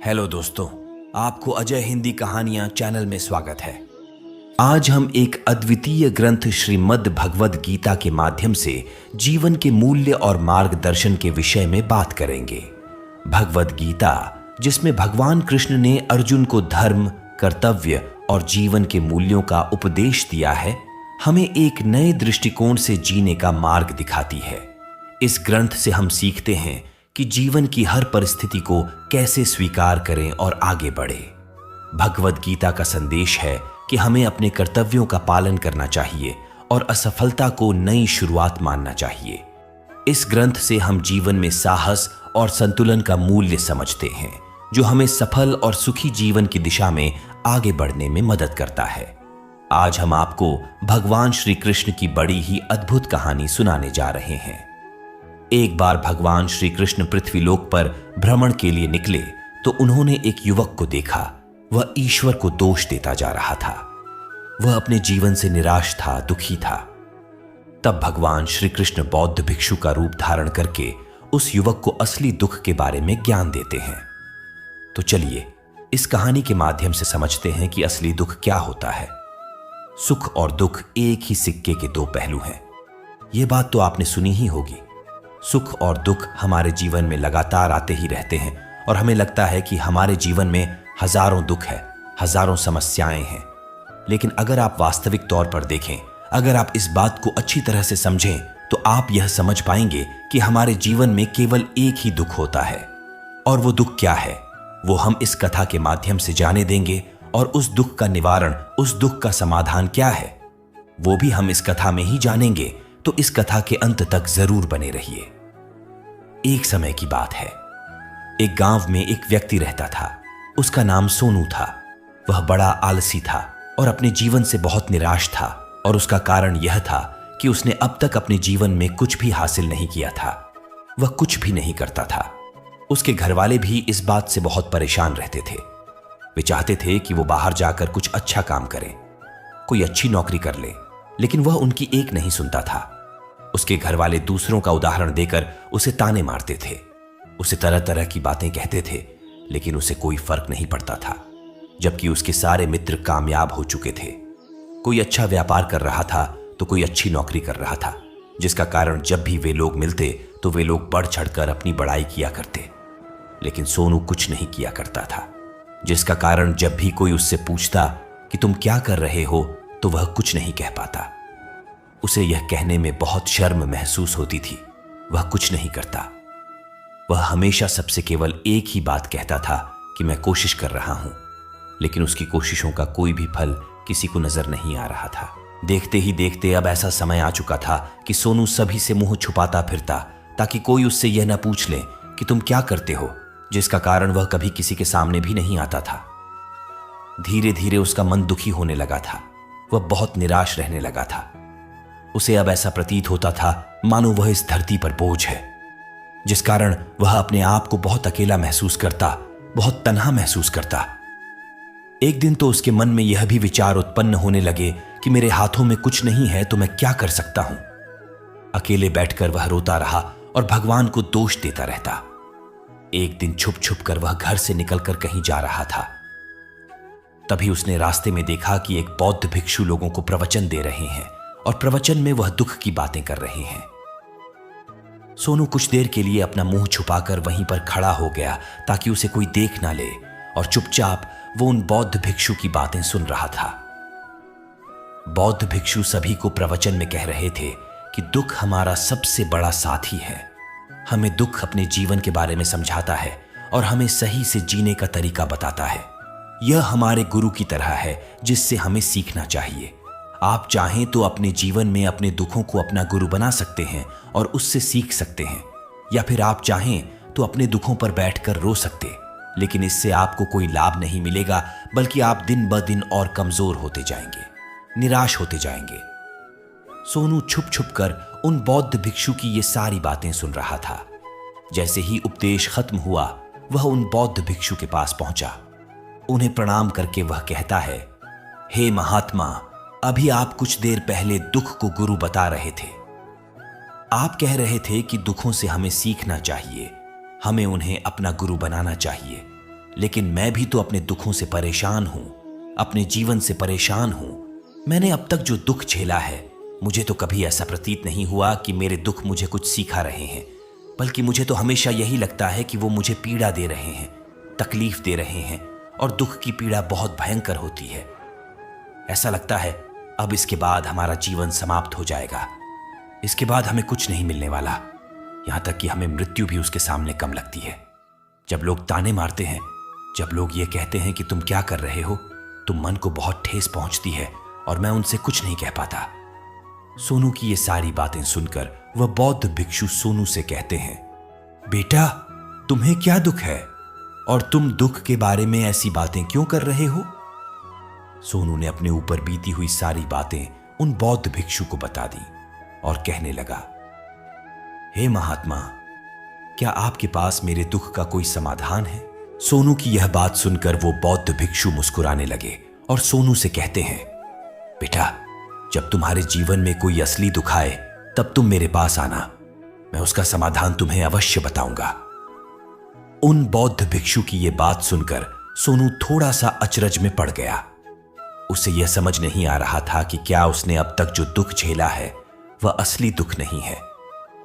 Hello दोस्तों, आपको अजय हिंदी कहानियां चैनल में स्वागत है। आज हम एक अद्वितीय ग्रंथ श्रीमद् भगवद गीता के माध्यम से जीवन के मूल्य और मार्गदर्शन के विषय में बात करेंगे। भगवद गीता, जिसमें भगवान कृष्ण ने अर्जुन को धर्म, कर्तव्य और जीवन के मूल्यों का उपदेश दिया है, हमें एक नए दृष्टिकोण से जीने का मार्ग दिखाती है। इस ग्रंथ से हम सीखते हैं कि जीवन की हर परिस्थिति को कैसे स्वीकार करें और आगे बढ़े। भगवद गीता का संदेश है कि हमें अपने कर्तव्यों का पालन करना चाहिए और असफलता को नई शुरुआत मानना चाहिए। इस ग्रंथ से हम जीवन में साहस और संतुलन का मूल्य समझते हैं, जो हमें सफल और सुखी जीवन की दिशा में आगे बढ़ने में मदद करता है। आज हम आपको भगवान श्री कृष्ण की बड़ी ही अद्भुत कहानी सुनाने जा रहे हैं। एक बार भगवान श्री कृष्ण पृथ्वीलोक पर भ्रमण के लिए निकले तो उन्होंने एक युवक को देखा। वह ईश्वर को दोष देता जा रहा था। वह अपने जीवन से निराश था, दुखी था। तब भगवान श्री कृष्ण बौद्ध भिक्षु का रूप धारण करके उस युवक को असली दुख के बारे में ज्ञान देते हैं। तो चलिए इस कहानी के माध्यम से समझते हैं कि असली दुख क्या होता है। सुख और दुख एक ही सिक्के के दो पहलू हैं। यह बात तो आपने सुनी ही होगी। सुख और दुख हमारे जीवन में लगातार आते ही रहते हैं और हमें लगता है कि हमारे जीवन में हजारों दुख है, हजारों समस्याएं हैं। लेकिन अगर आप वास्तविक तौर पर देखें, अगर आप इस बात को अच्छी तरह से समझें, तो आप यह समझ पाएंगे कि हमारे जीवन में केवल एक ही दुख होता है। और वो दुख क्या है, वो हम इस कथा के माध्यम से जाने देंगे। और उस दुख का निवारण, उस दुख का समाधान क्या है, वो भी हम इस कथा में ही जानेंगे। तो इस कथा के अंत तक जरूर बने रहिए। एक समय की बात है। एक गांव में एक व्यक्ति रहता था। उसका नाम सोनू था। वह बड़ा आलसी था और अपने जीवन से बहुत निराश था। और उसका कारण यह था कि उसने अब तक अपने जीवन में कुछ भी हासिल नहीं किया था। वह कुछ भी नहीं करता था। उसके घरवाले भी इस बात से बहुत परेशान रहते थे। वे चाहते थे कि वो बाहर जाकर कुछ अच्छा काम करे, कोई अच्छी नौकरी कर ले, लेकिन वह उनकी एक नहीं सुनता था। उसके घरवाले दूसरों का उदाहरण देकर उसे ताने मारते थे, उसे तरह तरह की बातें कहते थे, लेकिन उसे कोई फर्क नहीं पड़ता था। जबकि उसके सारे मित्र कामयाब हो चुके थे। कोई अच्छा व्यापार कर रहा था तो कोई अच्छी नौकरी कर रहा था, जिसका कारण जब भी वे लोग मिलते तो वे लोग बढ़ चढ़कर अपनी बड़ाई किया करते। लेकिन सोनू कुछ नहीं किया करता था, जिसका कारण जब भी कोई उससे पूछता कि तुम क्या कर रहे हो, तो वह कुछ नहीं कह पाता। उसे यह कहने में बहुत शर्म महसूस होती थी। वह कुछ नहीं करता। वह हमेशा सबसे केवल एक ही बात कहता था कि मैं कोशिश कर रहा हूं। लेकिन उसकी कोशिशों का कोई भी फल किसी को नजर नहीं आ रहा था। देखते ही देखते अब ऐसा समय आ चुका था कि सोनू सभी से मुंह छुपाता फिरता, ताकि कोई उससे यह न पूछ ले कि तुम क्या करते हो, जिसका कारण वह कभी किसी के सामने भी नहीं आता था। धीरे धीरे उसका मन दुखी होने लगा था। वह बहुत निराश रहने लगा था। उसे अब ऐसा प्रतीत होता था मानो वह इस धरती पर बोझ है, जिस कारण वह अपने आप को बहुत अकेला महसूस करता, बहुत तन्हा महसूस करता। एक दिन तो उसके मन में यह भी विचार उत्पन्न होने लगे कि मेरे हाथों में कुछ नहीं है तो मैं क्या कर सकता हूं। अकेले बैठकर वह रोता रहा और भगवान को दोष देता रहता। एक दिन छुप छुप कर वह घर से निकलकर कहीं जा रहा था। तभी उसने रास्ते में देखा कि एक बौद्ध भिक्षु लोगों को प्रवचन दे रहे हैं और प्रवचन में वह दुख की बातें कर रहे हैं। सोनू कुछ देर के लिए अपना मुंह छुपाकर वहीं पर खड़ा हो गया, ताकि उसे कोई देख ना ले, और चुपचाप वो उन बौद्ध भिक्षु की बातें सुन रहा था। बौद्ध भिक्षु सभी को प्रवचन में कह रहे थे कि दुख हमारा सबसे बड़ा साथी है। हमें दुख अपने जीवन के बारे में समझाता है और हमें सही से जीने का तरीका बताता है। यह हमारे गुरु की तरह है, जिससे हमें सीखना चाहिए। आप चाहें तो अपने जीवन में अपने दुखों को अपना गुरु बना सकते हैं और उससे सीख सकते हैं, या फिर आप चाहें तो अपने दुखों पर बैठकर रो सकते। लेकिन इससे आपको कोई लाभ नहीं मिलेगा, बल्कि आप दिन ब दिन और कमजोर होते जाएंगे, निराश होते जाएंगे। सोनू छुप छुप कर उन बौद्ध भिक्षु की ये सारी बातें सुन रहा था। जैसे ही उपदेश खत्म हुआ, वह उन बौद्ध भिक्षु के पास पहुंचा। उन्हें प्रणाम करके वह कहता है, हे महात्मा, अभी आप कुछ देर पहले दुख को गुरु बता रहे थे। आप कह रहे थे कि दुखों से हमें सीखना चाहिए, हमें उन्हें अपना गुरु बनाना चाहिए। लेकिन मैं भी तो अपने दुखों से परेशान हूं, अपने जीवन से परेशान हूं। मैंने अब तक जो दुख झेला है, मुझे तो कभी ऐसा प्रतीत नहीं हुआ कि मेरे दुख मुझे कुछ सिखा रहे हैं, बल्कि मुझे तो हमेशा यही लगता है कि वो मुझे पीड़ा दे रहे हैं, तकलीफ दे रहे हैं, और दुख की पीड़ा बहुत भयंकर होती है। ऐसा लगता है अब इसके बाद हमारा जीवन समाप्त हो जाएगा, इसके बाद हमें कुछ नहीं मिलने वाला, यहां तक कि हमें मृत्यु भी उसके सामने कम लगती है। जब लोग ताने मारते हैं, जब लोग ये कहते हैं कि तुम क्या कर रहे हो, तो मन को बहुत ठेस पहुंचती है और मैं उनसे कुछ नहीं कह पाता। सोनू की ये सारी बातें सुनकर वह बौद्ध भिक्षु सोनू से कहते हैं, बेटा, तुम्हें क्या दुख है और तुम दुख के बारे में ऐसी बातें क्यों कर रहे हो? सोनू ने अपने ऊपर बीती हुई सारी बातें उन बौद्ध भिक्षु को बता दी और कहने लगा, हे महात्मा, क्या आपके पास मेरे दुख का कोई समाधान है? सोनू की यह बात सुनकर वो बौद्ध भिक्षु मुस्कुराने लगे और सोनू से कहते हैं, बेटा, जब तुम्हारे जीवन में कोई असली दुख आए तब तुम मेरे पास आना, मैं उसका समाधान तुम्हें अवश्य बताऊंगा। उन बौद्ध भिक्षु की यह बात सुनकर सोनू थोड़ा सा अचरज में पड़ गया। उसे यह समझ नहीं आ रहा था कि क्या उसने अब तक जो दुख झेला है वह असली दुख नहीं है।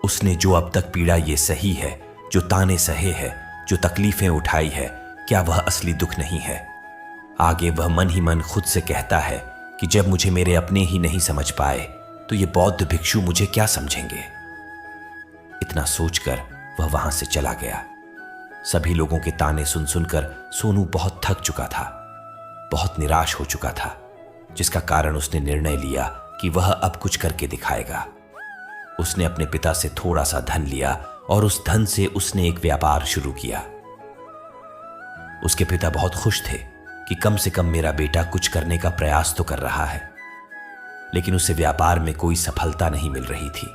उसने जो अब तक पीड़ा ये सही है, जो ताने सहे है, जो तकलीफें उठाई है, क्या वह असली दुख नहीं है? आगे वह मन ही मन खुद से कहता है कि जब मुझे मेरे अपने ही नहीं समझ पाए तो ये बौद्ध भिक्षु मुझे क्या समझेंगे। इतना सोचकर वह वहां से चला गया। सभी लोगों के ताने सुन सुनकर सोनू बहुत थक चुका था, बहुत निराश हो चुका था, जिसका कारण उसने निर्णय लिया कि वह अब कुछ करके दिखाएगा। उसने अपने पिता से थोड़ा सा धन लिया और उस धन से उसने एक व्यापार शुरू किया। उसके पिता बहुत खुश थे कि कम से कम मेरा बेटा कुछ करने का प्रयास तो कर रहा है, लेकिन उसे व्यापार में कोई सफलता नहीं मिल रही थी,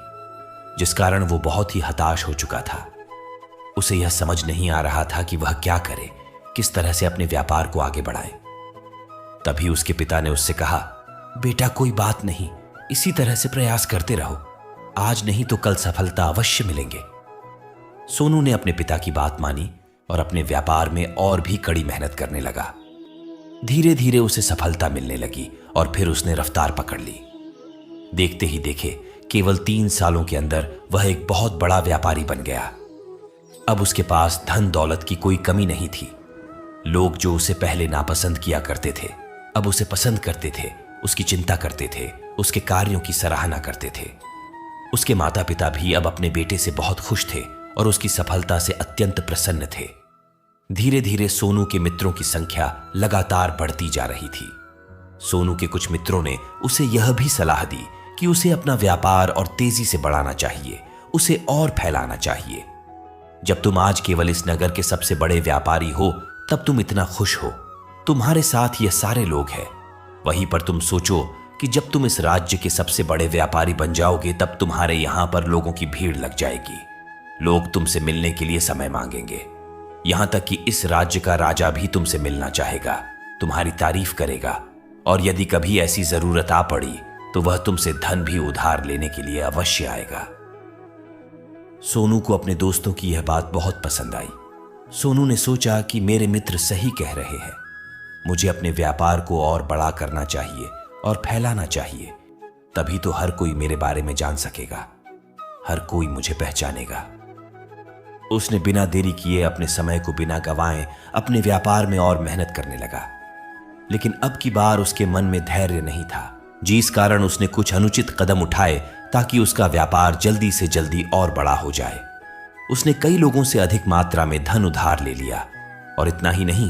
जिस कारण वो बहुत ही हताश हो चुका था। उसे यह समझ नहीं आ रहा था कि वह क्या करे, किस तरह से अपने व्यापार को आगे बढ़ाए। तभी उसके पिता ने उससे कहा, बेटा, कोई बात नहीं, इसी तरह से प्रयास करते रहो, आज नहीं तो कल सफलता अवश्य मिलेंगे। सोनू ने अपने पिता की बात मानी और अपने व्यापार में और भी कड़ी मेहनत करने लगा। धीरे धीरे उसे सफलता मिलने लगी और फिर उसने रफ्तार पकड़ ली। देखते ही देखे केवल 3 सालों के अंदर वह एक बहुत बड़ा व्यापारी बन गया। अब उसके पास धन दौलत की कोई कमी नहीं थी। लोग जो उसे पहले नापसंद किया करते थे, अब उसे पसंद करते थे, उसकी चिंता करते थे, उसके कार्यों की सराहना करते थे। उसके माता पिता भी अब अपने बेटे से बहुत खुश थे और उसकी सफलता से अत्यंत प्रसन्न थे। धीरे धीरे सोनू के मित्रों की संख्या लगातार बढ़ती जा रही थी। सोनू के कुछ मित्रों ने उसे यह भी सलाह दी कि उसे अपना व्यापार और तेजी से बढ़ाना चाहिए, उसे और फैलाना चाहिए। जब तुम आज केवल इस नगर के सबसे बड़े व्यापारी हो तब तुम इतना खुश हो, तुम्हारे साथ ये सारे लोग हैं। वहीं पर तुम सोचो कि जब तुम इस राज्य के सबसे बड़े व्यापारी बन जाओगे तब तुम्हारे यहां पर लोगों की भीड़ लग जाएगी। लोग तुमसे मिलने के लिए समय मांगेंगे, यहां तक कि इस राज्य का राजा भी तुमसे मिलना चाहेगा, तुम्हारी तारीफ करेगा, और यदि कभी ऐसी जरूरत आ पड़ी तो वह तुमसे धन भी उधार लेने के लिए अवश्य आएगा। सोनू को अपने दोस्तों की यह बात बहुत पसंद आई। सोनू ने सोचा कि मेरे मित्र सही कह रहे हैं, मुझे अपने व्यापार को और बड़ा करना चाहिए और फैलाना चाहिए, तभी तो हर कोई मेरे बारे में जान सकेगा, हर कोई मुझे पहचानेगा। उसने बिना देरी किए अपने समय को बिना गंवाए अपने व्यापार में और मेहनत करने लगा। लेकिन अब की बार उसके मन में धैर्य नहीं था, जिस कारण उसने कुछ अनुचित कदम उठाए ताकि उसका व्यापार जल्दी से जल्दी और बड़ा हो जाए। उसने कई लोगों से अधिक मात्रा में धन उधार ले लिया, और इतना ही नहीं,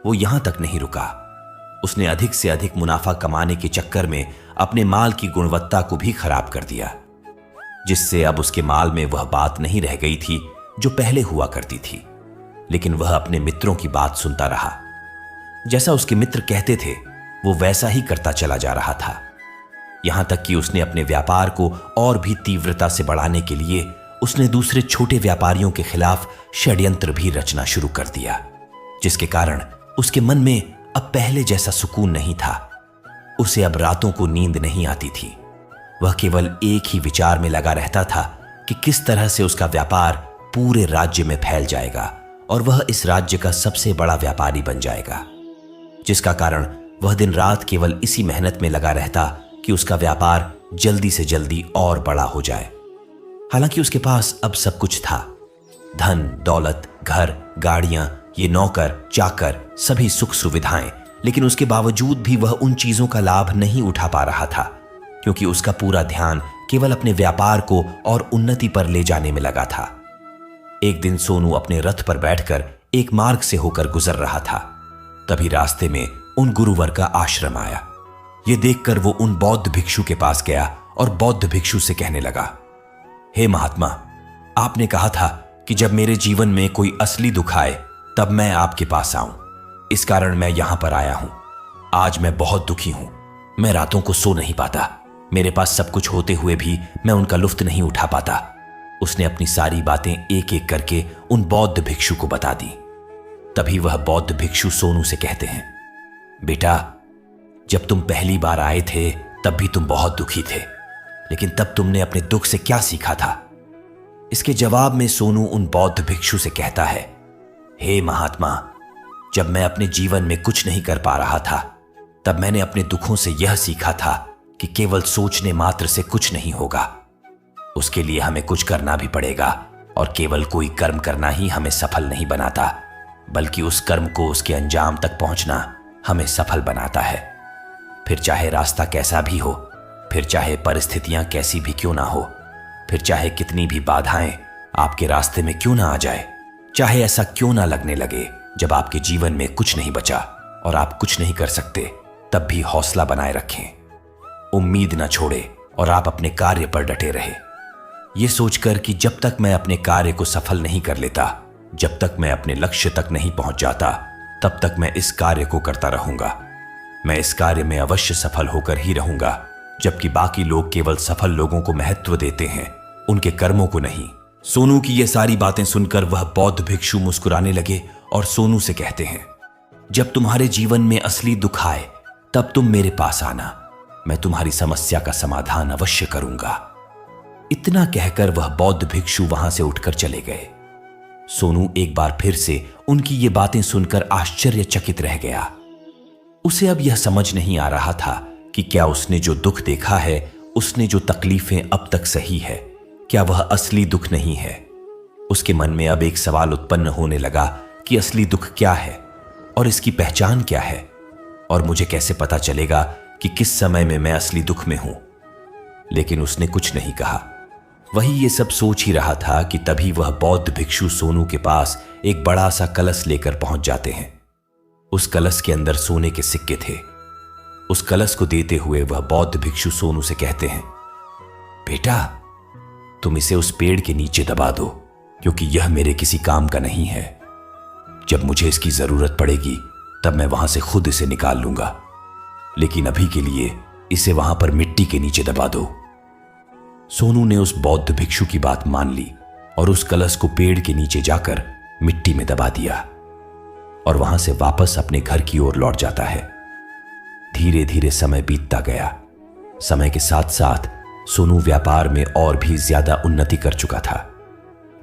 वो यहां तक नहीं रुका। उसने अधिक से अधिक मुनाफा कमाने के चक्कर में अपने माल की गुणवत्ता को भी खराब कर दिया, जिससे अब उसके माल में वह बात नहीं रह गई थी जो पहले हुआ करती थी। लेकिन वह अपने मित्रों की बात सुनता रहा। जैसा उसके मित्र कहते थे वो वैसा ही करता चला जा रहा था। यहां तक कि उसने अपने व्यापार को और भी तीव्रता से बढ़ाने के लिए उसने दूसरे छोटे व्यापारियों के खिलाफ षड्यंत्र भी रचना शुरू कर दिया, जिसके कारण उसके मन में अब पहले जैसा सुकून नहीं था। उसे अब रातों को नींद नहीं आती थी। वह केवल एक ही विचार में लगा रहता था कि किस तरह से उसका व्यापार पूरे राज्य में फैल जाएगा और वह इस राज्य का सबसे बड़ा व्यापारी बन जाएगा, जिसका कारण वह दिन रात केवल इसी मेहनत में लगा रहता कि उसका व्यापार जल्दी से जल्दी और बड़ा हो जाए। हालांकि उसके पास अब सब कुछ था, धन दौलत, घर, गाड़ियां, ये नौकर चाकर, सभी सुख सुविधाएं, लेकिन उसके बावजूद भी वह उन चीजों का लाभ नहीं उठा पा रहा था, क्योंकि उसका पूरा ध्यान केवल अपने व्यापार को और उन्नति पर ले जाने में लगा था। एक दिन सोनू अपने रथ पर बैठकर एक मार्ग से होकर गुजर रहा था। तभी रास्ते में उन गुरुवर का आश्रम आया। यह देखकर वो उन बौद्ध भिक्षु के पास गया और बौद्ध भिक्षु से कहने लगा, हे महात्मा, आपने कहा था कि जब मेरे जीवन में कोई असली दुख आए तब मैं आपके पास आऊं। इस कारण मैं यहां पर आया हूं। आज मैं बहुत दुखी हूं। मैं रातों को सो नहीं पाता। मेरे पास सब कुछ होते हुए भी मैं उनका लुत्फ नहीं उठा पाता। उसने अपनी सारी बातें एक एक करके उन बौद्ध भिक्षु को बता दी। तभी वह बौद्ध भिक्षु सोनू से कहते हैं, बेटा, जब तुम पहली बार आए थे तब भी तुम बहुत दुखी थे, लेकिन तब तुमने अपने दुख से क्या सीखा था? इसके जवाब में सोनू उन बौद्ध भिक्षु से कहता है, हे महात्मा, जब मैं अपने जीवन में कुछ नहीं कर पा रहा था तब मैंने अपने दुखों से यह सीखा था कि केवल सोचने मात्र से कुछ नहीं होगा। उसके लिए हमें कुछ करना भी पड़ेगा, और केवल कोई कर्म करना ही हमें सफल नहीं बनाता, बल्कि उस कर्म को उसके अंजाम तक पहुंचना हमें सफल बनाता है। फिर चाहे रास्ता कैसा भी हो, फिर चाहे परिस्थितियां कैसी भी क्यों ना हो, फिर चाहे कितनी भी बाधाएं आपके रास्ते में क्यों ना आ जाए, चाहे ऐसा क्यों ना लगने लगे जब आपके जीवन में कुछ नहीं बचा और आप कुछ नहीं कर सकते, तब भी हौसला बनाए रखें, उम्मीद न छोड़े और आप अपने कार्य पर डटे रहे। ये सोचकर कि जब तक मैं अपने कार्य को सफल नहीं कर लेता, जब तक मैं अपने लक्ष्य तक नहीं पहुंच जाता, तब तक मैं इस कार्य को करता रहूंगा। मैं इस कार्य में अवश्य सफल होकर ही रहूंगा, जबकि बाकी लोग केवल सफल लोगों को महत्व देते हैं, उनके कर्मों को नहीं। सोनू की ये सारी बातें सुनकर वह बौद्ध भिक्षु मुस्कुराने लगे और सोनू से कहते हैं, जब तुम्हारे जीवन में असली दुख आए तब तुम मेरे पास आना, मैं तुम्हारी समस्या का समाधान अवश्य करूंगा। इतना कहकर वह बौद्ध भिक्षु वहां से उठकर चले गए। सोनू एक बार फिर से उनकी ये बातें सुनकर आश्चर्यचकित रह गया। उसे अब यह समझ नहीं आ रहा था कि क्या उसने जो दुख देखा है, उसने जो तकलीफें अब तक सही है, क्या वह असली दुख नहीं है? उसके मन में अब एक सवाल उत्पन्न होने लगा कि असली दुख क्या है और इसकी पहचान क्या है, और मुझे कैसे पता चलेगा कि किस समय में मैं असली दुख में हूं। लेकिन उसने कुछ नहीं कहा। वही ये सब सोच ही रहा था कि तभी वह बौद्ध भिक्षु सोनू के पास एक बड़ा सा कलश लेकर पहुंच जाते हैं। उस कलश के अंदर सोने के सिक्के थे। उस कलश को देते हुए वह बौद्ध भिक्षु सोनू से कहते हैं, बेटा, तुम इसे उस पेड़ के नीचे दबा दो, क्योंकि यह मेरे किसी काम का नहीं है। जब मुझे इसकी जरूरत पड़ेगी तब मैं वहां से खुद इसे निकाल लूंगा, लेकिन अभी के लिए इसे वहां पर मिट्टी के नीचे दबा दो। सोनू ने उस बौद्ध भिक्षु की बात मान ली और उस कलश को पेड़ के नीचे जाकर मिट्टी में दबा दिया और वहां से वापस अपने घर की ओर लौट जाता है। धीरे धीरे समय बीतता गया। समय के साथ साथ सोनू व्यापार में और भी ज्यादा उन्नति कर चुका था,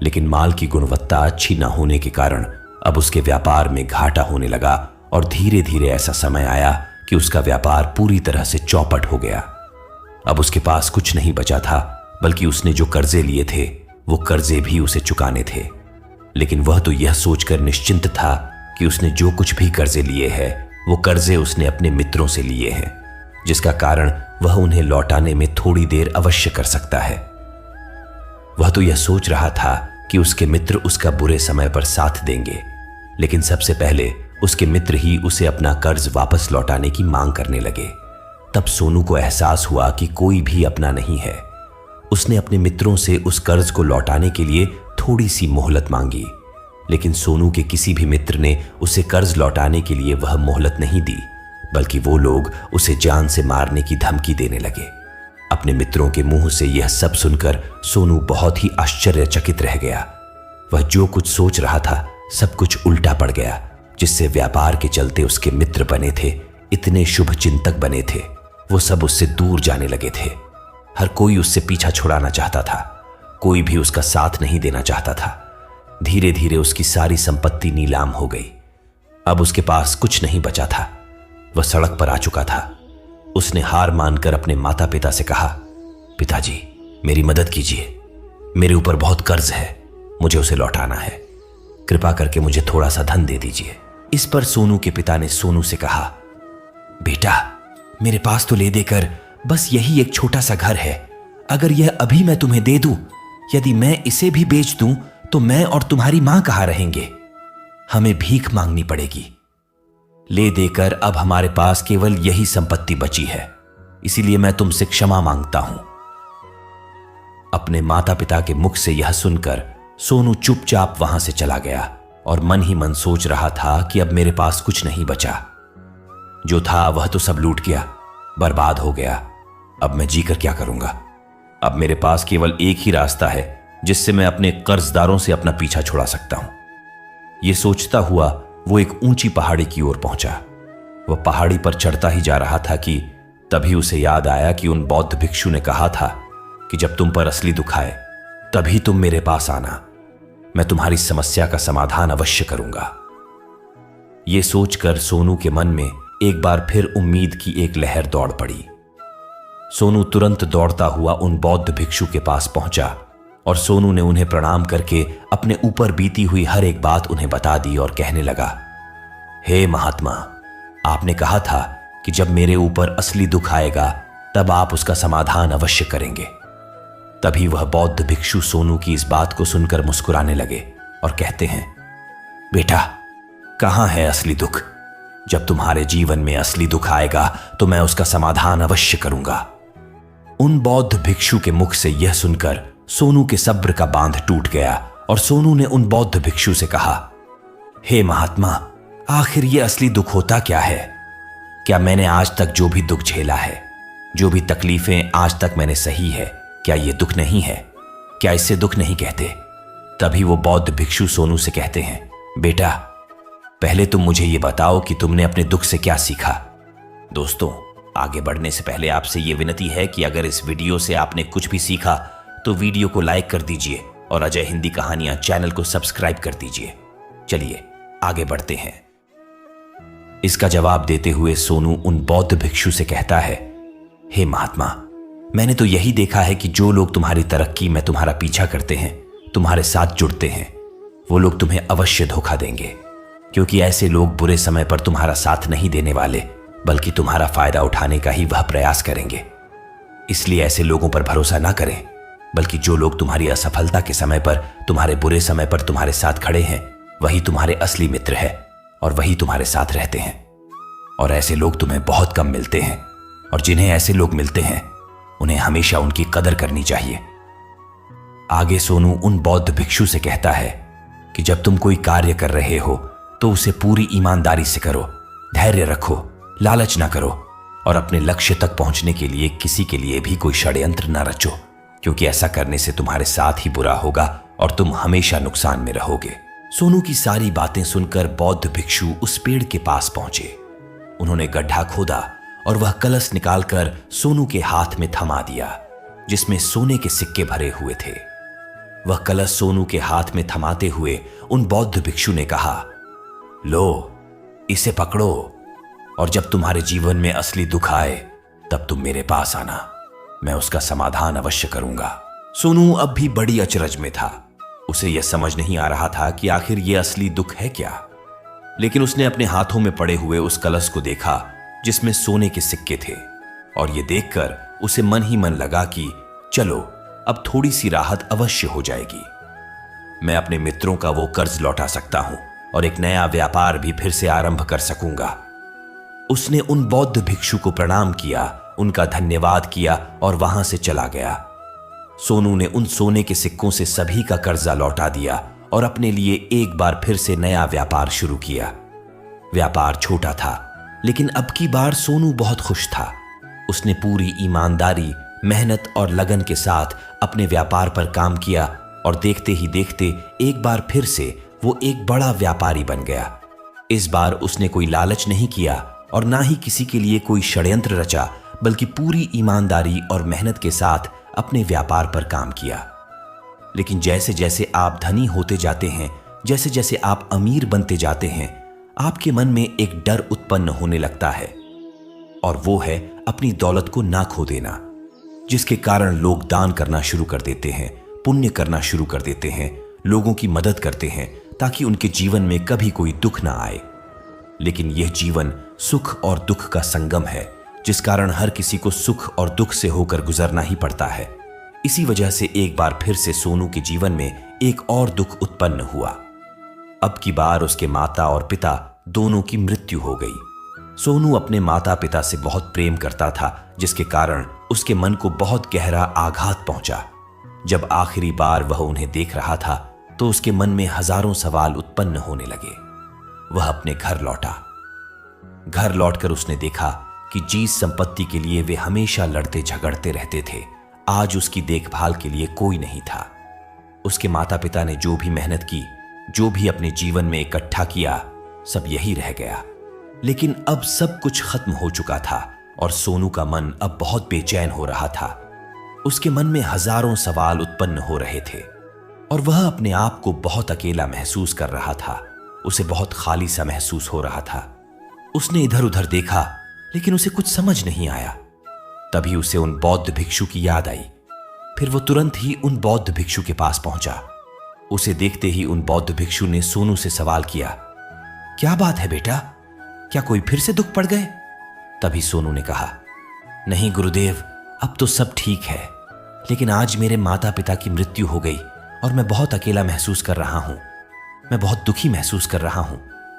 लेकिन माल की गुणवत्ता अच्छी न होने के कारण अब उसके व्यापार में घाटा होने लगा और धीरे धीरे ऐसा समय आया कि उसका व्यापार पूरी तरह से चौपट हो गया। अब उसके पास कुछ नहीं बचा था, बल्कि उसने जो कर्जे लिए थे वो कर्जे भी उसे चुकाने थे। लेकिन वह तो यह सोचकर निश्चिंत था कि उसने जो कुछ भी कर्जे लिए हैं वो कर्जे उसने अपने मित्रों से लिए हैं, जिसका कारण वह उन्हें लौटाने में थोड़ी देर अवश्य कर सकता है। वह तो यह सोच रहा था कि उसके मित्र उसका बुरे समय पर साथ देंगे, लेकिन सबसे पहले उसके मित्र ही उसे अपना कर्ज वापस लौटाने की मांग करने लगे। तब सोनू को एहसास हुआ कि कोई भी अपना नहीं है। उसने अपने मित्रों से उस कर्ज को लौटाने के लिए थोड़ी सी मोहलत मांगी, लेकिन सोनू के किसी भी मित्र ने उसे कर्ज लौटाने के लिए वह मोहलत नहीं दी, बल्कि वो लोग उसे जान से मारने की धमकी देने लगे। अपने मित्रों के मुंह से यह सब सुनकर सोनू बहुत ही आश्चर्यचकित रह गया। वह जो कुछ सोच रहा था सब कुछ उल्टा पड़ गया, जिससे व्यापार के चलते उसके मित्र बने थे, इतने शुभ चिंतक बने थे, वो सब उससे दूर जाने लगे थे। हर कोई उससे पीछा छुड़ाना चाहता था, कोई भी उसका साथ नहीं देना चाहता था। धीरे धीरे उसकी सारी संपत्ति नीलाम हो गई। अब उसके पास कुछ नहीं बचा था। वह सड़क पर आ चुका था। उसने हार मानकर अपने माता पिता से कहा, पिताजी मेरी मदद कीजिए, मेरे ऊपर बहुत कर्ज है, मुझे उसे लौटाना है, कृपा करके मुझे थोड़ा सा धन दे दीजिए। इस पर सोनू के पिता ने सोनू से कहा, बेटा मेरे पास तो ले देकर बस यही एक छोटा सा घर है। अगर यह अभी मैं तुम्हें दे दूं, यदि मैं इसे भी बेच दूं तो मैं और तुम्हारी मां कहां रहेंगे? हमें भीख मांगनी पड़ेगी। ले देकर अब हमारे पास केवल यही संपत्ति बची है, इसीलिए मैं तुमसे क्षमा मांगता हूं। अपने माता पिता के मुख से यह सुनकर सोनू चुपचाप वहां से चला गया और मन ही मन सोच रहा था कि अब मेरे पास कुछ नहीं बचा। जो था वह तो सब लूट गया, बर्बाद हो गया। अब मैं जीकर क्या करूंगा? अब मेरे पास केवल एक ही रास्ता है जिससे मैं अपने कर्जदारों से अपना पीछा छुड़ा सकता हूं। यह सोचता हुआ वो एक ऊंची पहाड़ी की ओर पहुंचा। वह पहाड़ी पर चढ़ता ही जा रहा था कि तभी उसे याद आया कि उन बौद्ध भिक्षु ने कहा था कि जब तुम पर असली दुख आए तभी तुम मेरे पास आना, मैं तुम्हारी समस्या का समाधान अवश्य करूंगा। यह सोचकर सोनू के मन में एक बार फिर उम्मीद की एक लहर दौड़ पड़ी। सोनू तुरंत दौड़ता हुआ उन बौद्ध भिक्षु के पास पहुंचा और सोनू ने उन्हें प्रणाम करके अपने ऊपर बीती हुई हर एक बात उन्हें बता दी और कहने लगा, हे महात्मा, आपने कहा था कि जब मेरे ऊपर असली दुख आएगा तब आप उसका समाधान अवश्य करेंगे। तभी वह बौद्ध भिक्षु सोनू की इस बात को सुनकर मुस्कुराने लगे और कहते हैं, बेटा कहां है असली दुख? जब तुम्हारे जीवन में असली दुख आएगा तो मैं उसका समाधान अवश्य करूंगा। उन बौद्ध भिक्षु के मुख से यह सुनकर सोनू के सब्र का बांध टूट गया और सोनू ने उन बौद्ध भिक्षु से कहा, हे महात्मा, आखिर ये असली दुख होता क्या है? क्या मैंने आज तक जो भी दुख झेला है, जो भी तकलीफें आज तक मैंने सही है, क्या ये दुख नहीं है? क्या इससे दुख नहीं कहते? तभी वो बौद्ध भिक्षु सोनू से कहते हैं, बेटा पहले तुम मुझे ये बताओ कि तुमने अपने दुख से क्या सीखा। दोस्तों, आगे बढ़ने से पहले आपसे ये विनती है कि अगर इस वीडियो से आपने कुछ भी सीखा तो वीडियो को लाइक कर दीजिए और अजय हिंदी कहानियां चैनल को सब्सक्राइब कर दीजिए। चलिए आगे बढ़ते हैं। इसका जवाब देते हुए सोनू उन बौद्ध भिक्षु से कहता है, हे महात्मा, मैंने तो यही देखा है कि जो लोग तुम्हारी तरक्की में तुम्हारा पीछा करते हैं, तुम्हारे साथ जुड़ते हैं, वो लोग तुम्हें अवश्य धोखा देंगे, क्योंकि ऐसे लोग बुरे समय पर तुम्हारा साथ नहीं देने वाले, बल्कि तुम्हारा फायदा उठाने का ही वह प्रयास करेंगे। इसलिए ऐसे लोगों पर भरोसा ना करें, बल्कि जो लोग तुम्हारी असफलता के समय पर, तुम्हारे बुरे समय पर तुम्हारे साथ खड़े हैं, वही तुम्हारे असली मित्र है और वही तुम्हारे साथ रहते हैं। और ऐसे लोग तुम्हें बहुत कम मिलते हैं, और जिन्हें ऐसे लोग मिलते हैं उन्हें हमेशा उनकी कदर करनी चाहिए। आगे सोनू उन बौद्ध भिक्षु से कहता है कि जब तुम कोई कार्य कर रहे हो तो उसे पूरी ईमानदारी से करो, धैर्य रखो, लालच ना करो और अपने लक्ष्य तक पहुंचने के लिए किसी के लिए भी कोई षड्यंत्र ना रचो, क्योंकि ऐसा करने से तुम्हारे साथ ही बुरा होगा और तुम हमेशा नुकसान में रहोगे। सोनू की सारी बातें सुनकर बौद्ध भिक्षु उस पेड़ के पास पहुंचे। उन्होंने गड्ढा खोदा और वह कलश निकालकर सोनू के हाथ में थमा दिया, जिसमें सोने के सिक्के भरे हुए थे। वह कलश सोनू के हाथ में थमाते हुए उन बौद्ध भिक्षु ने कहा, लो इसे पकड़ो, और जब तुम्हारे जीवन में असली दुख आए तब तुम मेरे पास आना, मैं उसका समाधान अवश्य करूंगा। सोनू अब भी बड़ी अचरज में था। उसे यह समझ नहीं आ रहा था कि आखिर यह असली दुख है क्या। लेकिन उसने अपने हाथों में पड़े हुए उस कलश को देखा जिसमें सोने के सिक्के थे, और यह देखकर उसे मन ही मन लगा कि चलो अब थोड़ी सी राहत अवश्य हो जाएगी। मैं अपने मित्रों का वो कर्ज लौटा सकता हूं और एक नया व्यापार भी फिर से आरंभ कर सकूंगा। उसने उन बौद्ध भिक्षु को प्रणाम किया, उनका धन्यवाद किया और वहां से चला गया। सोनू ने उन सोने के सिक्कों से सभी का कर्जा लौटा दिया और अपने लिए एक बार फिर से नया व्यापार शुरू किया। व्यापार छोटा था, लेकिन अब की बार सोनू बहुत खुश था। उसने पूरी ईमानदारी, मेहनत और लगन के साथ अपने व्यापार पर काम किया और देखते ही देखते एक बार फिर से वो एक बड़ा व्यापारी बन गया। इस बार उसने कोई लालच नहीं किया और ना ही किसी के लिए कोई षड्यंत्र रचा, बल्कि पूरी ईमानदारी और मेहनत के साथ अपने व्यापार पर काम किया। लेकिन जैसे जैसे आप धनी होते जाते हैं, जैसे जैसे आप अमीर बनते जाते हैं, आपके मन में एक डर उत्पन्न होने लगता है, और वो है अपनी दौलत को ना खो देना, जिसके कारण लोग दान करना शुरू कर देते हैं, पुण्य करना शुरू कर देते हैं, लोगों की मदद करते हैं ताकि उनके जीवन में कभी कोई दुख ना आए। लेकिन यह जीवन सुख और दुख का संगम है, जिस कारण हर किसी को सुख और दुख से होकर गुजरना ही पड़ता है। इसी वजह से एक बार फिर से सोनू के जीवन में एक और दुख उत्पन्न हुआ। अब की बार उसके माता और पिता दोनों की मृत्यु हो गई। सोनू अपने माता पिता से बहुत प्रेम करता था, जिसके कारण उसके मन को बहुत गहरा आघात पहुंचा। जब आखिरी बार वह उन्हें देख रहा था तो उसके मन में हजारों सवाल उत्पन्न होने लगे। वह अपने घर लौटा। घर लौटकर उसने देखा कि जीत संपत्ति के लिए वे हमेशा लड़ते झगड़ते रहते थे, आज उसकी देखभाल के लिए कोई नहीं था। उसके माता पिता ने जो भी मेहनत की, जो भी अपने जीवन में इकट्ठा किया, सब यही रह गया। लेकिन अब सब कुछ खत्म हो चुका था और सोनू का मन अब बहुत बेचैन हो रहा था। उसके मन में हजारों सवाल उत्पन्न हो रहे थे और वह अपने आप को बहुत अकेला महसूस कर रहा था। उसे बहुत खाली सा महसूस हो रहा था। उसने इधर उधर देखा, लेकिन उसे कुछ समझ नहीं आया। तभी उसे उन बौद्ध भिक्षु की याद आई। फिर वो तुरंत ही उन बौद्ध भिक्षु के पास पहुंचा। उसे देखते ही उन बौद्ध भिक्षु ने सोनू से सवाल किया, क्या बात है बेटा, क्या कोई फिर से दुख पड़ गए? तभी सोनू ने कहा, नहीं गुरुदेव, अब तो सब ठीक है, लेकिन आज मेरे माता पिता की मृत्यु हो गई और मैं बहुत अकेला महसूस कर रहा हूं। मैं बहुत दुखी महसूस कर रहा हूं,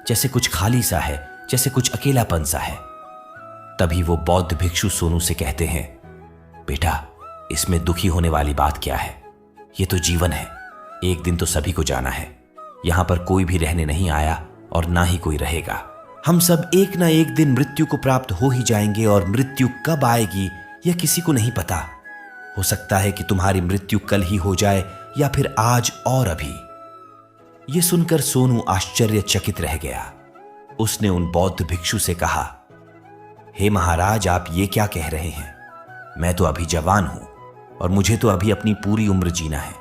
जैसे कुछ खाली सा है, जैसे कुछ अकेलापन सा है। तभी वो बौद्ध भिक्षु सोनू से कहते हैं, बेटा, इसमें दुखी होने वाली बात क्या है? ये तो जीवन है, एक दिन तो सभी को जाना है। यहां पर कोई भी रहने नहीं आया और ना ही कोई रहेगा। हम सब एक ना एक दिन मृत्यु को प्राप्त हो ही जाएंगे और मृत्यु कब आएगी यह किसी को नहीं पता। हो सकता है कि तुम्हारी मृत्यु कल ही हो जाए या फिर आज और अभी। यह सुनकर सोनू आश्चर्यचकित रह गया। उसने उन बौद्ध भिक्षु से कहा, हे महाराज, आप ये क्या कह रहे हैं? मैं तो अभी जवान हूं और मुझे तो अभी अपनी पूरी उम्र जीना है।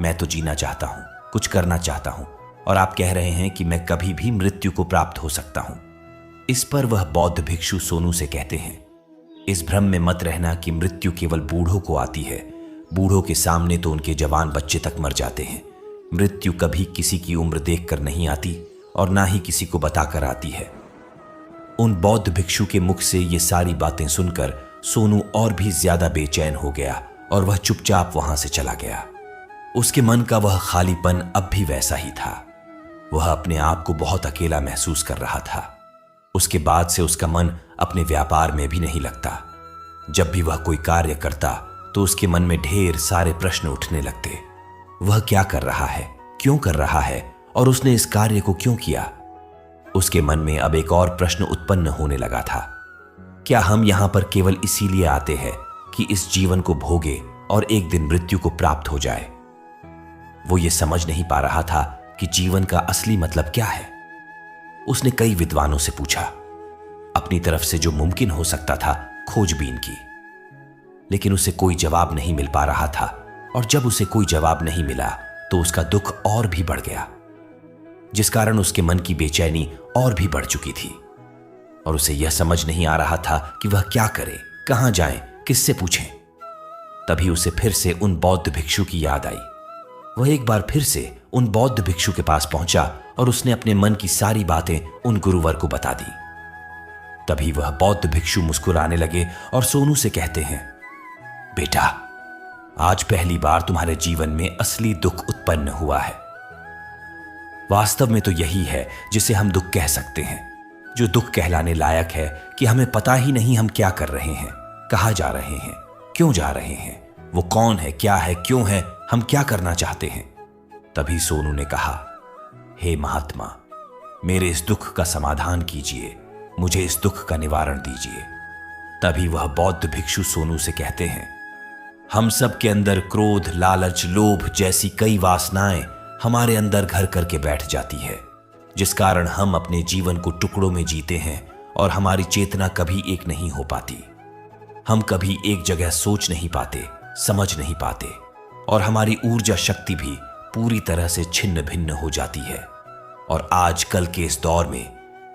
मैं तो जीना चाहता हूं, कुछ करना चाहता हूं, और आप कह रहे हैं कि मैं कभी भी मृत्यु को प्राप्त हो सकता हूं। इस पर वह बौद्ध भिक्षु सोनू से कहते हैं, इस भ्रम में मत रहना कि मृत्यु केवल बूढ़ों को आती है। बूढ़ों के सामने तो उनके जवान बच्चे तक मर जाते हैं। मृत्यु कभी किसी की उम्र देखकर नहीं आती और ना ही किसी को बताकर आती है। उन बौद्ध भिक्षु के मुख से ये सारी बातें सुनकर सोनू और भी ज्यादा बेचैन हो गया और वह चुपचाप वहां से चला गया। उसके मन का वह खालीपन अब भी वैसा ही था। वह अपने आप को बहुत अकेला महसूस कर रहा था। उसके बाद से उसका मन अपने व्यापार में भी नहीं लगता। जब भी वह कोई कार्य करता तो उसके मन में ढेर सारे प्रश्न उठने लगते। वह क्या कर रहा है, क्यों कर रहा है और उसने इस कार्य को क्यों किया? उसके मन में अब एक और प्रश्न उत्पन्न होने लगा था, क्या हम यहां पर केवल इसीलिए आते हैं कि इस जीवन को भोगे और एक दिन मृत्यु को प्राप्त हो जाए? वो ये समझ नहीं पा रहा था कि जीवन का असली मतलब क्या है। उसने कई विद्वानों से पूछा, अपनी तरफ से जो मुमकिन हो सकता था खोजबीन की, लेकिन उसे कोई जवाब नहीं मिल पा रहा था। और जब उसे कोई जवाब नहीं मिला तो उसका दुख और भी बढ़ गया, जिस कारण उसके मन की बेचैनी और भी बढ़ चुकी थी और उसे यह समझ नहीं आ रहा था कि वह क्या करे, कहां जाए, किससे पूछें। तभी उसे फिर से उन बौद्ध भिक्षु की याद आई। वह एक बार फिर से उन बौद्ध भिक्षु के पास पहुंचा और उसने अपने मन की सारी बातें उन गुरुवर को बता दी। तभी वह बौद्ध भिक्षु मुस्कुराने लगे और सोनू से कहते हैं, बेटा, आज पहली बार तुम्हारे जीवन में असली दुख उत्पन्न हुआ है। वास्तव में तो यही है जिसे हम दुख कह सकते हैं, जो दुख कहलाने लायक है कि हमें पता ही नहीं हम क्या कर रहे हैं, कहां जा रहे हैं, क्यों जा रहे हैं, वो कौन है, क्या है, क्यों है, हम क्या करना चाहते हैं। तभी सोनू ने कहा, हे महात्मा, मेरे इस दुख का समाधान कीजिए, मुझे इस दुख का निवारण दीजिए। तभी वह बौद्ध भिक्षु सोनू से कहते हैं, हम सब के अंदर क्रोध, लालच, लोभ जैसी कई वासनाएं हमारे अंदर घर करके बैठ जाती है, जिस कारण हम अपने जीवन को टुकड़ों में जीते हैं और हमारी चेतना कभी एक नहीं हो पाती। हम कभी एक जगह सोच नहीं पाते, समझ नहीं पाते। और हमारी ऊर्जा शक्ति भी पूरी तरह से छिन्न भिन्न हो जाती है। और आजकल के इस दौर में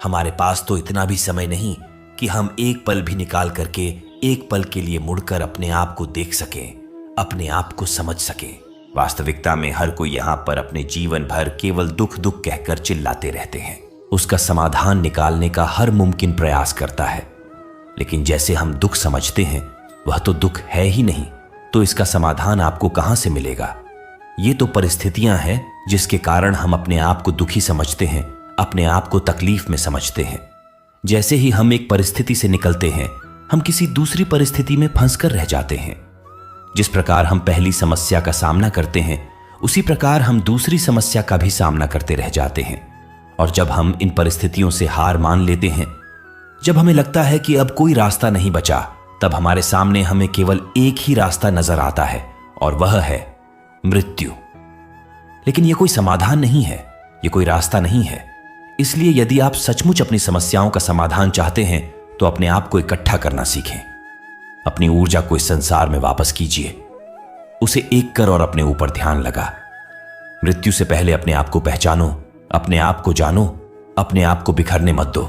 हमारे पास तो इतना भी समय नहीं कि हम एक पल भी निकाल करके एक पल के लिए मुड़कर अपने आप को देख सकें, अपने आप को समझ सकें। वास्तविकता में हर कोई यहाँ पर अपने जीवन भर केवल दुख दुख कहकर चिल्लाते रहते हैं, उसका समाधान निकालने का हर मुमकिन प्रयास करता है। लेकिन जैसे हम दुख समझते हैं वह तो दुख है ही नहीं, तो इसका समाधान आपको कहां से मिलेगा? ये तो परिस्थितियां हैं जिसके कारण हम अपने आप को दुखी समझते हैं, अपने आप को तकलीफ में समझते हैं। जैसे ही हम एक परिस्थिति से निकलते हैं हम किसी दूसरी परिस्थिति में फंसकर रह जाते हैं। जिस प्रकार हम पहली समस्या का सामना करते हैं उसी प्रकार हम दूसरी समस्या का भी सामना करते रह जाते हैं। और जब हम इन परिस्थितियों से हार मान लेते हैं, जब हमें लगता है कि अब कोई रास्ता नहीं बचा, तब हमारे सामने हमें केवल एक ही रास्ता नजर आता है और वह है मृत्यु। लेकिन यह कोई समाधान नहीं है, यह कोई रास्ता नहीं है। इसलिए यदि आप सचमुच अपनी समस्याओं का समाधान चाहते हैं तो अपने आप को इकट्ठा करना सीखें। अपनी ऊर्जा को इस संसार में वापस कीजिए, उसे एक कर और अपने ऊपर ध्यान लगा। मृत्यु से पहले अपने आप को पहचानो, अपने आप को जानो, अपने आप को बिखरने मत दो।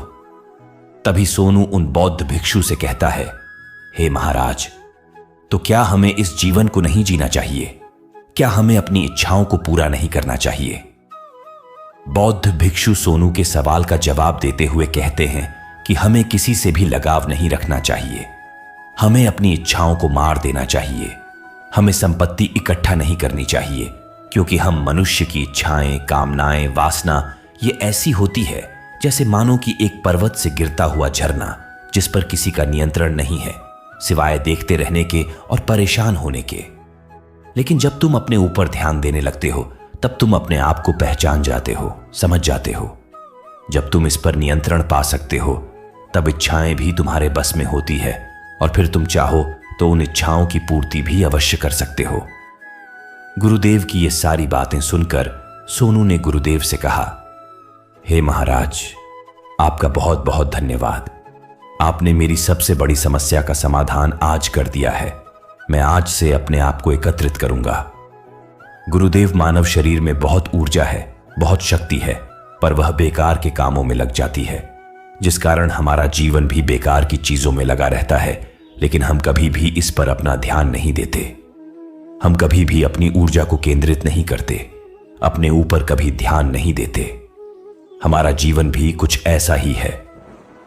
तभी सोनू उन बौद्ध भिक्षु से कहता है, हे महाराज, तो क्या हमें इस जीवन को नहीं जीना चाहिए? क्या हमें अपनी इच्छाओं को पूरा नहीं करना चाहिए? बौद्ध भिक्षु सोनू के सवाल का जवाब देते हुए कहते हैं कि हमें किसी से भी लगाव नहीं रखना चाहिए, हमें अपनी इच्छाओं को मार देना चाहिए, हमें संपत्ति इकट्ठा नहीं करनी चाहिए, क्योंकि हम मनुष्य की इच्छाएं, कामनाएं, वासना ये ऐसी होती है जैसे मानो कि एक पर्वत से गिरता हुआ झरना जिस पर किसी का नियंत्रण नहीं है सिवाय देखते रहने के और परेशान होने के। लेकिन जब तुम अपने ऊपर ध्यान देने लगते हो तब तुम अपने आप को पहचान जाते हो, समझ जाते हो। जब तुम इस पर नियंत्रण पा सकते हो तब इच्छाएं भी तुम्हारे बस में होती है और फिर तुम चाहो तो उन इच्छाओं की पूर्ति भी अवश्य कर सकते हो। गुरुदेव की ये सारी बातें सुनकर सोनू ने गुरुदेव से कहा, हे महाराज, आपका बहुत बहुत धन्यवाद। आपने मेरी सबसे बड़ी समस्या का समाधान आज कर दिया है। मैं आज से अपने आप को एकत्रित करूंगा। गुरुदेव, मानव शरीर में बहुत ऊर्जा है, बहुत शक्ति है, पर वह बेकार के कामों में लग जाती है, जिस कारण हमारा जीवन भी बेकार की चीजों में लगा रहता है। लेकिन हम कभी भी इस पर अपना ध्यान नहीं देते, हम कभी भी अपनी ऊर्जा को केंद्रित नहीं करते, अपने ऊपर कभी ध्यान नहीं देते। हमारा जीवन भी कुछ ऐसा ही है।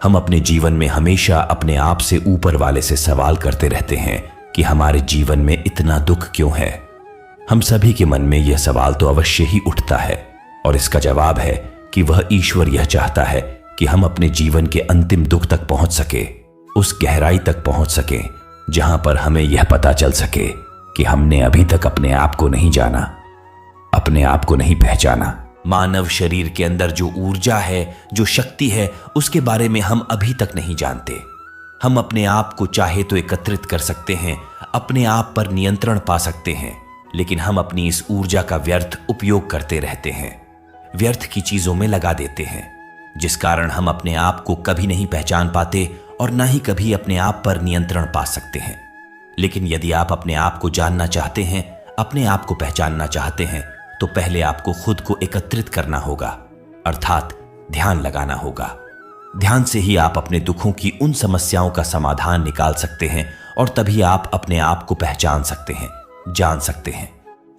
हम अपने जीवन में हमेशा अपने आप से ऊपर वाले से सवाल करते रहते हैं कि हमारे जीवन में इतना दुख क्यों है। हम सभी के मन में यह सवाल तो अवश्य ही उठता है और इसका जवाब है कि वह ईश्वर यह चाहता है कि हम अपने जीवन के अंतिम दुख तक पहुंच सके, उस गहराई तक पहुंच सके जहां पर हमें यह पता चल सके कि हमने अभी तक अपने आप को नहीं जाना, अपने आप को नहीं पहचाना। मानव शरीर के अंदर जो ऊर्जा है, जो शक्ति है, उसके बारे में हम अभी तक नहीं जानते। हम अपने आप को चाहे तो एकत्रित कर सकते हैं, अपने आप पर नियंत्रण पा सकते हैं, लेकिन हम अपनी इस ऊर्जा का व्यर्थ उपयोग करते रहते हैं, व्यर्थ की चीजों में लगा देते हैं, जिस कारण हम अपने आप को कभी नहीं पहचान पाते और ना ही कभी अपने आप पर नियंत्रण पा सकते हैं। लेकिन यदि आप अपने आप को जानना चाहते हैं, अपने आप को पहचानना चाहते हैं, तो पहले आपको खुद को एकत्रित करना होगा, अर्थात ध्यान लगाना होगा। ध्यान से ही आप अपने दुखों की उन समस्याओं का समाधान निकाल सकते हैं और तभी आप अपने आप को पहचान सकते हैं, जान सकते हैं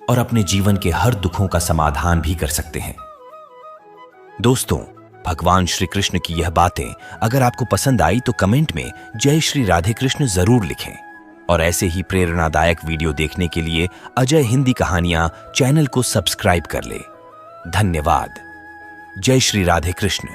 और अपने जीवन के हर दुखों का समाधान भी कर सकते हैं। दोस्तों, भगवान श्री कृष्ण की यह बातें अगर आपको पसंद आई तो कमेंट में जय श्री राधे कृष्ण जरूर लिखें और ऐसे ही प्रेरणादायक वीडियो देखने के लिए अजय हिंदी कहानियां चैनल को सब्सक्राइब कर ले। धन्यवाद। जय श्री राधे कृष्ण।